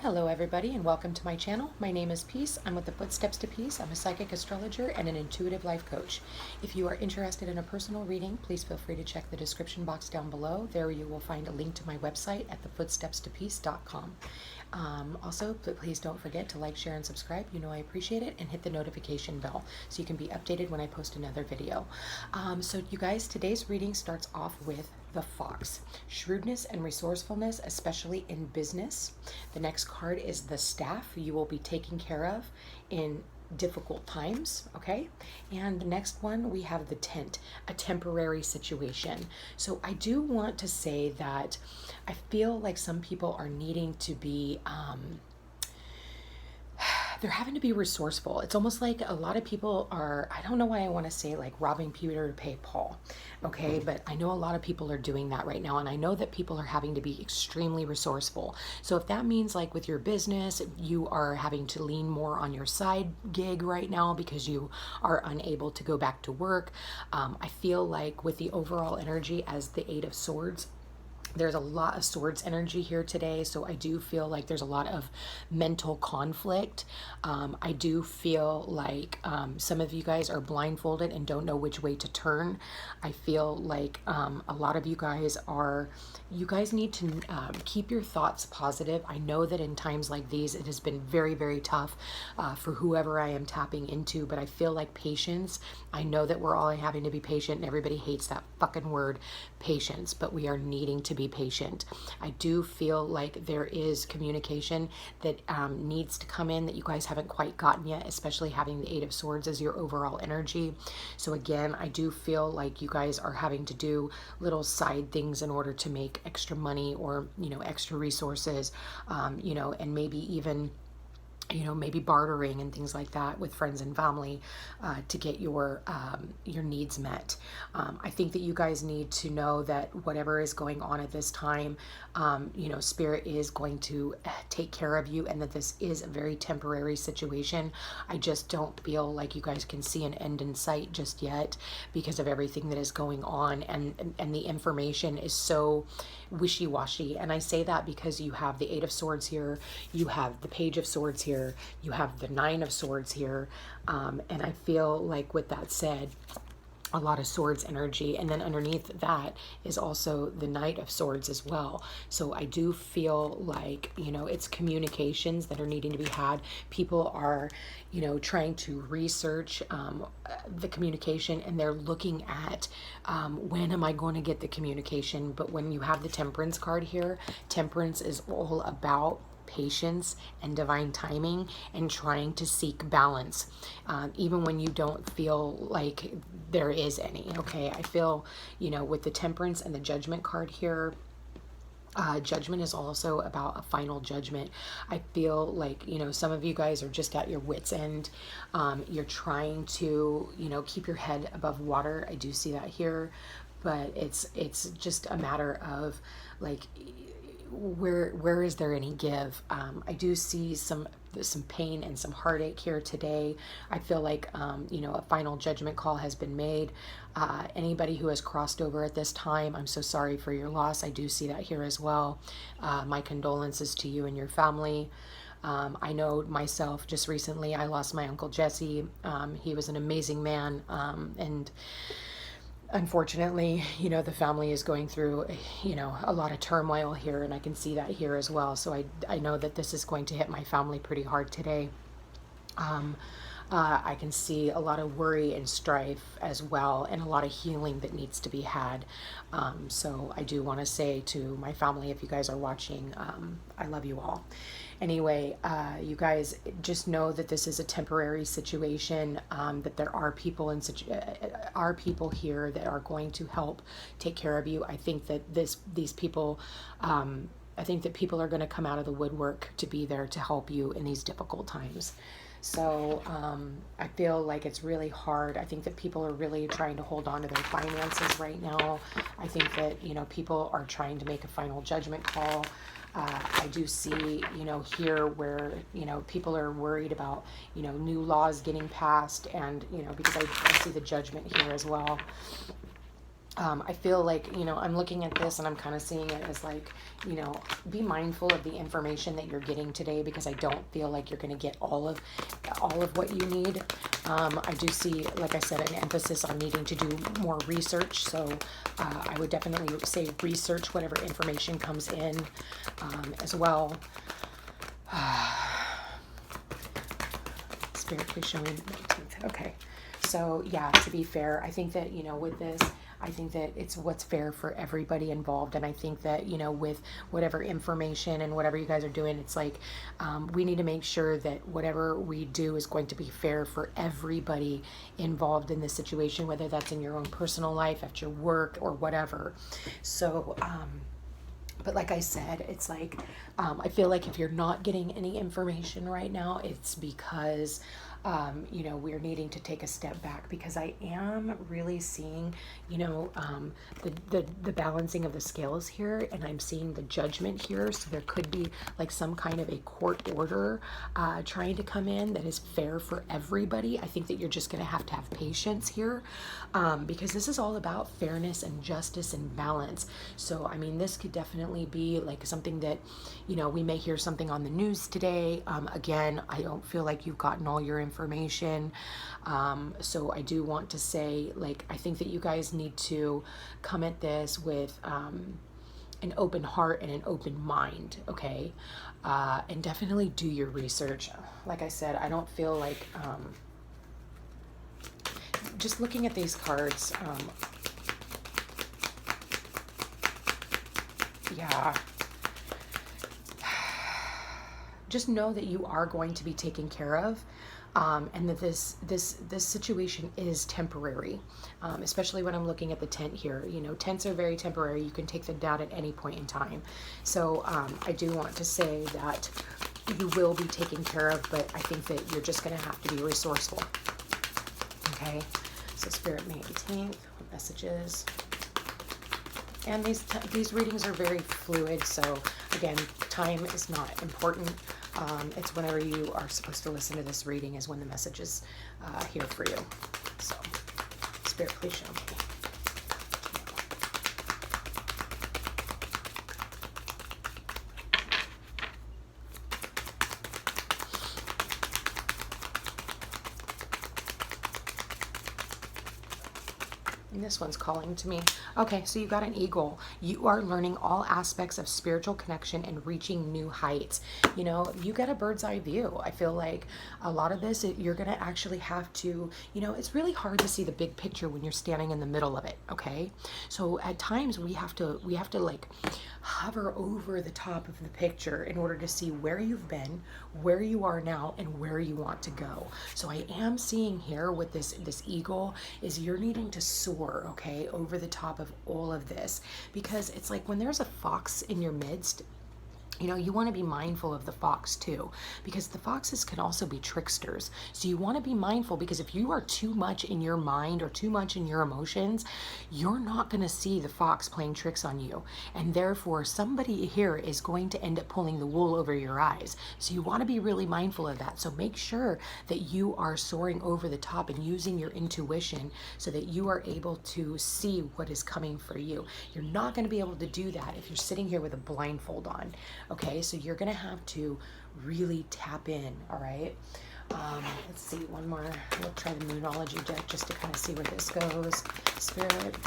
Hello everybody and welcome to my channel. My name is Peace. I'm with the Footsteps to Peace. I'm a psychic astrologer and an intuitive life coach. If you are interested in a personal reading, please feel free to check the description box down below. There you will find a link to my website at thefootstepstopeace.com. Also, please don't forget to like, share, and subscribe. You know I appreciate it. And hit the notification bell so you can be updated when I post another video. So you guys, today's reading starts off with the Fox. Shrewdness and resourcefulness, especially in business. The next card is the Staff. You will be taken care of in difficult times, okay? And the next one, we have the Tent, a temporary situation. So I do want to say that I feel like some people are needing to be they're having to be resourceful. It's almost like a lot of people are, I don't know why I want to say like robbing Peter to pay Paul, okay? But I know a lot of people are doing that right now, and I know that people are having to be extremely resourceful. So if that means like with your business, you are having to lean more on your side gig right now because you are unable to go back to work, I feel like with the overall energy as the Eight of Swords, there's a lot of swords energy here today, so I do feel like there's a lot of mental conflict. I do feel like some of you guys are blindfolded and don't know which way to turn. I feel like a lot of you guys need to keep your thoughts positive. I know that in times like these, it has been very, very tough for whoever I am tapping into, but I feel like patience. I know that we're all having to be patient, and everybody hates that fucking word, patience, but we are needing to be patient. I do feel like there is communication that needs to come in that you guys haven't quite gotten yet, especially having the Eight of Swords as your overall energy. So again, I do feel like you guys are having to do little side things in order to make extra money or, extra resources, and maybe even maybe bartering and things like that with friends and family to get your needs met. I think that you guys need to know that whatever is going on at this time, Spirit is going to take care of you, and that this is a very temporary situation. I just don't feel like you guys can see an end in sight just yet because of everything that is going on, and the information is so wishy-washy. And I say that because you have the Eight of Swords here, you have the Page of Swords here, you have the Nine of Swords here, and I feel like with that said, a lot of swords energy, and then underneath that is also the Knight of Swords as well. So I do feel like it's communications that are needing to be had. People are trying to research the communication, and they're looking at when am I going to get the communication. But when you have the Temperance card here, Temperance is all about patience and divine timing and trying to seek balance, even when you don't feel like there is any, okay? I feel, with the Temperance and the Judgment card here, Judgment is also about a final judgment. I feel like, some of you guys are just at your wit's end. You're trying to, keep your head above water. I do see that here, but it's just a matter of like, where is there any give? I do see some pain and some heartache here today. I feel like a final judgment call has been made. Anybody who has crossed over at this time, I'm so sorry for your loss. I do see that here as well. My condolences to you and your family. I know myself, just recently I lost my Uncle Jesse. He was an amazing man, and unfortunately, the family is going through, a lot of turmoil here, and I can see that here as well. So I know that this is going to hit my family pretty hard today. I can see a lot of worry and strife as well, and a lot of healing that needs to be had. So I do want to say to my family, if you guys are watching, I love you all. Anyway, you guys just know that this is a temporary situation, that there are people here that are going to help take care of you. I think that these people, I think that people are going to come out of the woodwork to be there to help you in these difficult times. So I feel like it's really hard. I think that people are really trying to hold on to their finances right now. I think that, people are trying to make a final judgment call. I do see, here where, people are worried about, new laws getting passed, and, because I see the Judgment here as well. I feel like, you know, I'm looking at this and I'm kind of seeing it as like, you know, be mindful of the information that you're getting today, because I don't feel like you're going to get all of what you need. I do see, like I said, an emphasis on needing to do more research. So I would definitely say research whatever information comes in as well. Spirit, please show me the 19th. Okay. So yeah, to be fair, I think that, you know, with this, I think that it's what's fair for everybody involved. And I think that, you know, with whatever information and whatever you guys are doing, it's like we need to make sure that whatever we do is going to be fair for everybody involved in this situation, whether that's in your own personal life, at your work, or whatever. So, but like I said, it's like, I feel like if you're not getting any information right now, it's because, you know, we're needing to take a step back, because I am really seeing, you know, the balancing of the scales here, and I'm seeing the judgment here. So there could be like some kind of a court order trying to come in that is fair for everybody. I think that you're just going to have patience here, because this is all about fairness and justice and balance. So, I mean, this could definitely be like something that, you know, we may hear something on the news today. Again, I don't feel like you've gotten all your information. So I do want to say, like, I think that you guys need to come at this with an open heart and an open mind, okay? And definitely do your research. Like I said, I don't feel like, just looking at these cards, yeah, just know that you are going to be taken care of, and that this situation is temporary, especially when I'm looking at the tent here. You know, tents are very temporary. You can take them down at any point in time. So I do want to say that you will be taken care of, but I think that you're just going to have to be resourceful. Okay, so Spirit, May 18th, what messages? And these readings are very fluid, so again, time is not important. It's whenever you are supposed to listen to this reading is when the message is here for you. So, Spirit, please show me. And this one's calling to me. Okay, so you got an eagle. You are learning all aspects of spiritual connection and reaching new heights. You know, you get a bird's eye view. I feel like a lot of this, you're going to actually have to, you know, it's really hard to see the big picture when you're standing in the middle of it, okay? So at times we have to like hover over the top of the picture in order to see where you've been, where you are now, and where you want to go. So I am seeing here with this eagle is you're needing to soar, okay, over the top of all of this, because it's like when there's a fox in your midst, you know, you want to be mindful of the fox too, because the foxes can also be tricksters. So you want to be mindful, because if you are too much in your mind or too much in your emotions, you're not going to see the fox playing tricks on you. And therefore, somebody here is going to end up pulling the wool over your eyes. So you want to be really mindful of that. So make sure that you are soaring over the top and using your intuition so that you are able to see what is coming for you. You're not going to be able to do that if you're sitting here with a blindfold on. Okay, so you're gonna have to really tap in, all right? Let's see, one more. We'll try the Moonology deck just to kind of see where this goes. Spirit.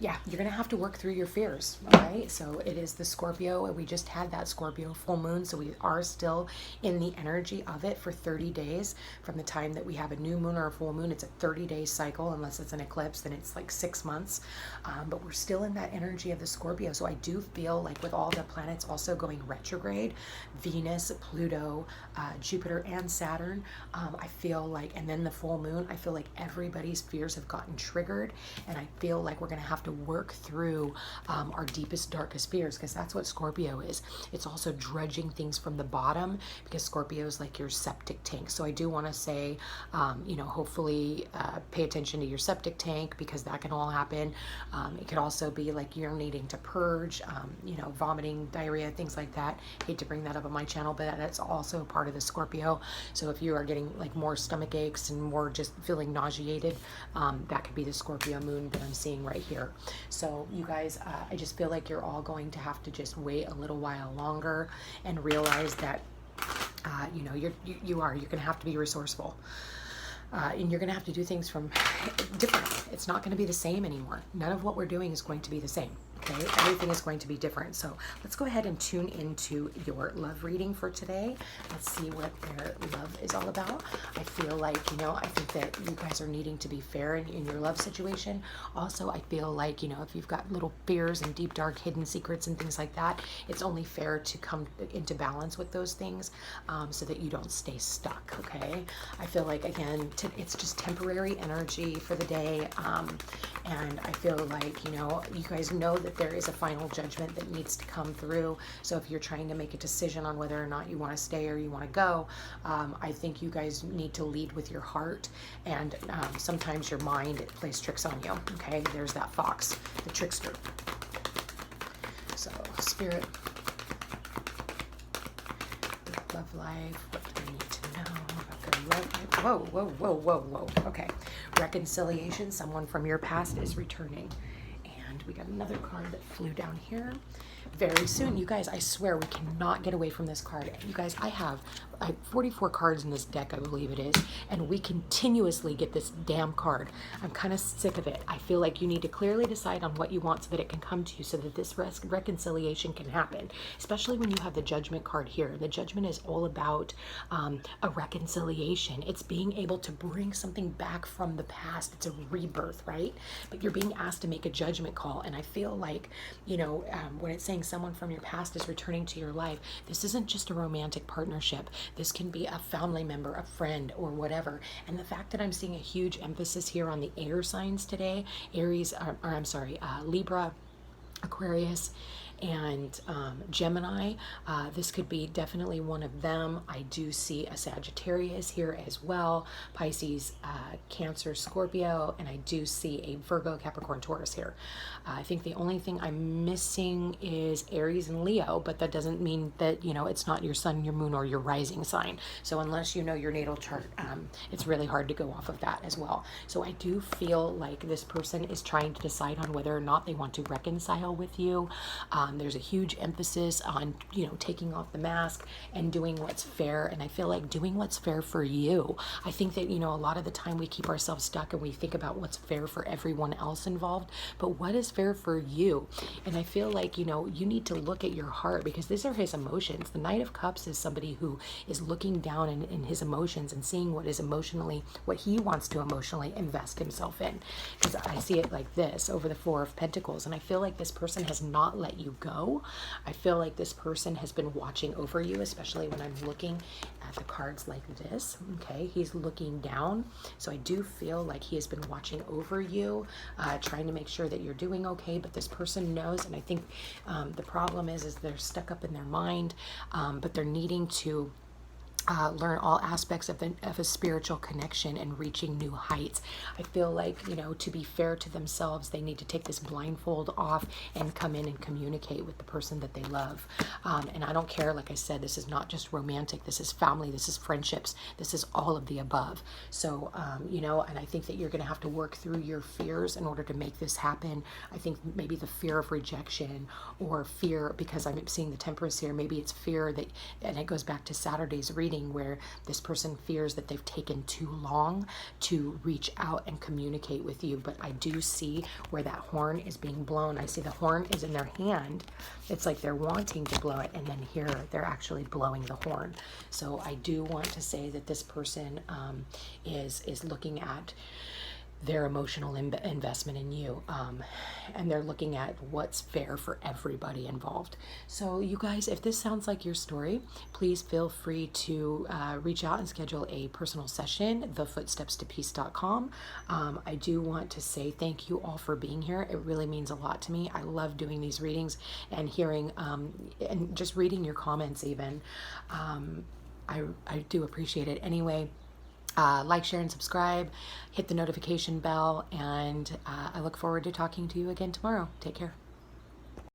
Yeah, you're going to have to work through your fears, all right? So it is the Scorpio, and we just had that Scorpio full moon, so we are still in the energy of it for 30 days from the time that we have a new moon or a full moon. It's a 30-day cycle. Unless it's an eclipse, then it's like 6 months. But we're still in that energy of the Scorpio. So I do feel like with all the planets also going retrograde, Venus, Pluto, Jupiter, and Saturn, I feel like, and then the full moon, I feel like everybody's fears have gotten triggered, and I feel like we're going to have to to work through our deepest, darkest fears, because that's what Scorpio is. It's also dredging things from the bottom, because Scorpio is like your septic tank. So I do want to say, hopefully pay attention to your septic tank, because that can all happen. It could also be like you're needing to purge, vomiting, diarrhea, things like that. Hate to bring that up on my channel, but that's also part of the Scorpio. So if you are getting like more stomach aches and more just feeling nauseated, that could be the Scorpio moon that I'm seeing right here. So you guys, I just feel like you're all going to have to just wait a little while longer and realize that you're going to have to be resourceful. And you're going to have to do things from different. It's not going to be the same anymore. None of what we're doing is going to be the same. Okay, everything is going to be different. So let's go ahead and tune into your love reading for today. Let's see what their love is all about. I feel like, I think that you guys are needing to be fair in your love situation. Also, I feel like, if you've got little fears and deep, dark, hidden secrets and things like that, it's only fair to come into balance with those things so that you don't stay stuck, okay? I feel like, again, it's just temporary energy for the day. And I feel like, you guys know that there is a final judgment that needs to come through. So if you're trying to make a decision on whether or not you want to stay or you want to go, I think you guys need to lead with your heart. And sometimes your mind plays tricks on you. Okay, there's that fox, the trickster. So Spirit, love life, what do I need to know about their love life? Whoa. Okay, reconciliation, someone from your past is returning. We got another card that flew down here. Very soon, you guys, I swear we cannot get away from this card. You guys, I have 44 cards in this deck, I believe it is, and we continuously get this damn card. I'm kind of sick of it. I feel like you need to clearly decide on what you want so that it can come to you, so that this reconciliation can happen, especially when you have the Judgment card here. The Judgment is all about a reconciliation. It's being able to bring something back from the past. It's a rebirth, right? But you're being asked to make a judgment call, and I feel like, when it's saying someone from your past is returning to your life, this isn't just a romantic partnership. This can be a family member, a friend, or whatever. And the fact that I'm seeing a huge emphasis here on the air signs today, Aries, Libra, Aquarius, and Gemini, this could be definitely one of them. I do see a Sagittarius here as well, Pisces, Cancer, Scorpio, and I do see a Virgo, Capricorn, Taurus here. I think the only thing I'm missing is Aries and Leo, but that doesn't mean that, it's not your sun, your moon, or your rising sign. So unless you know your natal chart, it's really hard to go off of that as well. So I do feel like this person is trying to decide on whether or not they want to reconcile with you. There's a huge emphasis on, taking off the mask and doing what's fair. And I feel like doing what's fair for you. I think that, a lot of the time we keep ourselves stuck and we think about what's fair for everyone else involved, but what is fair for you? And I feel like, you need to look at your heart, because these are his emotions. The Knight of Cups is somebody who is looking down in his emotions and seeing what he wants to emotionally invest himself in. Because I see it like this over the Four of Pentacles. And I feel like this person has not let you go. I feel like this person has been watching over you, especially when I'm looking at the cards like this. Okay, he's looking down. So I do feel like he has been watching over you, trying to make sure that you're doing okay. But this person knows, and I think the problem is they're stuck up in their mind, but they're needing to learn all aspects of a spiritual connection and reaching new heights. I feel like, to be fair to themselves, they need to take this blindfold off and come in and communicate with the person that they love. And I don't care, like I said, this is not just romantic, this is family, this is friendships, this is all of the above. So, and I think that you're going to have to work through your fears in order to make this happen. I think maybe the fear of rejection, or fear, because I'm seeing the Temperance here, maybe it's fear that, and it goes back to Saturday's reading, where this person fears that they've taken too long to reach out and communicate with you. But I do see where that horn is being blown. I see the horn is in their hand. It's like they're wanting to blow it, and then here they're actually blowing the horn. So I do want to say that this person is looking at their emotional investment in you, and they're looking at what's fair for everybody involved. So you guys, if this sounds like your story, please feel free to reach out and schedule a personal session, thefootstepstopeace.com. I do want to say thank you all for being here. It really means a lot to me. I love doing these readings and hearing and just reading your comments even. I do appreciate it. Anyway, like, share, and subscribe. Hit the notification bell, and I look forward to talking to you again tomorrow. Take care.